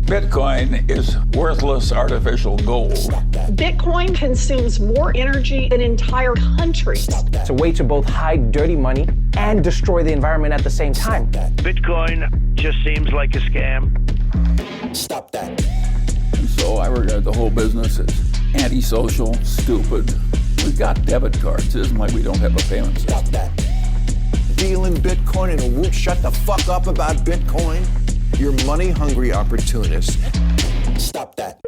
Bitcoin is worthless artificial gold. Bitcoin consumes more energy than entire countries. It's a way to both hide dirty money and destroy the environment at the same time. Bitcoin just seems like a scam. Stop that. So I regard the whole business as antisocial, stupid. We've got debit cards. It isn't like we don't have a payment system. Stop that. Deal in Bitcoin and won't shut the fuck up about Bitcoin? You're money-hungry opportunists. Stop that.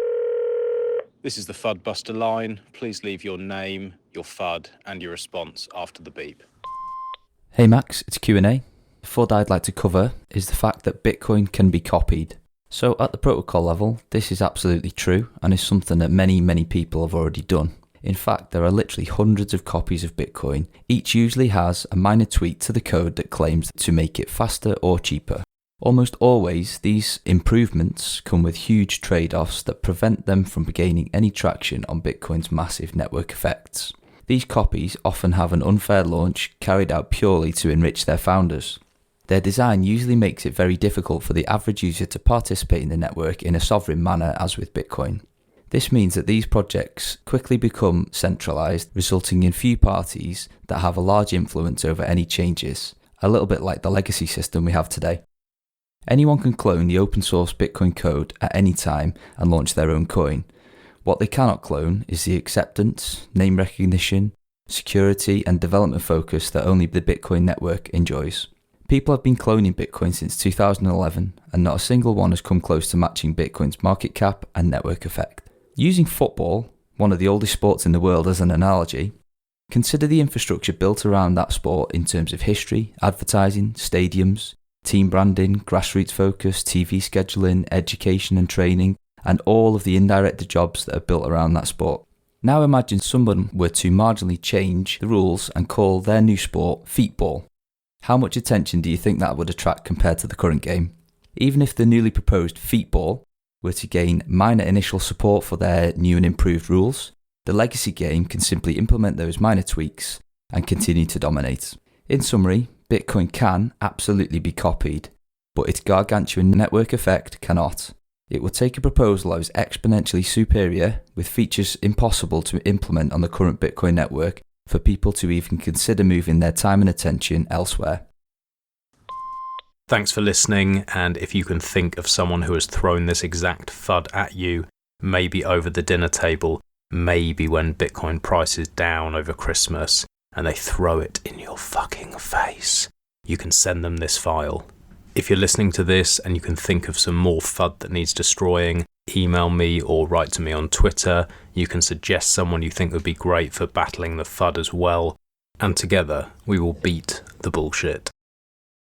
This is the FUD Buster line. Please leave your name, your FUD, and your response after the beep. Hey Max, it's Q&A. The FUD I'd like to cover is the fact that Bitcoin can be copied. So at the protocol level, this is absolutely true and is something that many people have already done. In fact, there are literally hundreds of copies of Bitcoin. Each usually has a minor tweak to the code that claims to make it faster or cheaper. Almost always, these improvements come with huge trade-offs that prevent them from gaining any traction on Bitcoin's massive network effects. These copies often have an unfair launch carried out purely to enrich their founders. Their design usually makes it very difficult for the average user to participate in the network in a sovereign manner as with Bitcoin. This means that these projects quickly become centralized, resulting in few parties that have a large influence over any changes, a little bit like the legacy system we have today. Anyone can clone the open source Bitcoin code at any time and launch their own coin. What they cannot clone is the acceptance, name recognition, security and development focus that only the Bitcoin network enjoys. People have been cloning Bitcoin since 2011 and not a single one has come close to matching Bitcoin's market cap and network effect. Using football, one of the oldest sports in the world, as an analogy, consider the infrastructure built around that sport in terms of history, advertising, stadiums, team branding, grassroots focus, TV scheduling, education and training, and all of the indirect jobs that are built around that sport. Now imagine someone were to marginally change the rules and call their new sport feetball. How much attention do you think that would attract compared to the current game? Even if the newly proposed feetball were to gain minor initial support for their new and improved rules, the legacy game can simply implement those minor tweaks and continue to dominate. In summary, Bitcoin can absolutely be copied, but its gargantuan network effect cannot. It would take a proposal that was exponentially superior, with features impossible to implement on the current Bitcoin network, for people to even consider moving their time and attention elsewhere. Thanks for listening, and if you can think of someone who has thrown this exact FUD at you, maybe over the dinner table, maybe when Bitcoin price is down over Christmas, and they throw it in your fucking face, you can send them this file. If you're listening to this and you can think of some more FUD that needs destroying, email me or write to me on Twitter. You can suggest someone you think would be great for battling the FUD as well, and together we will beat the bullshit.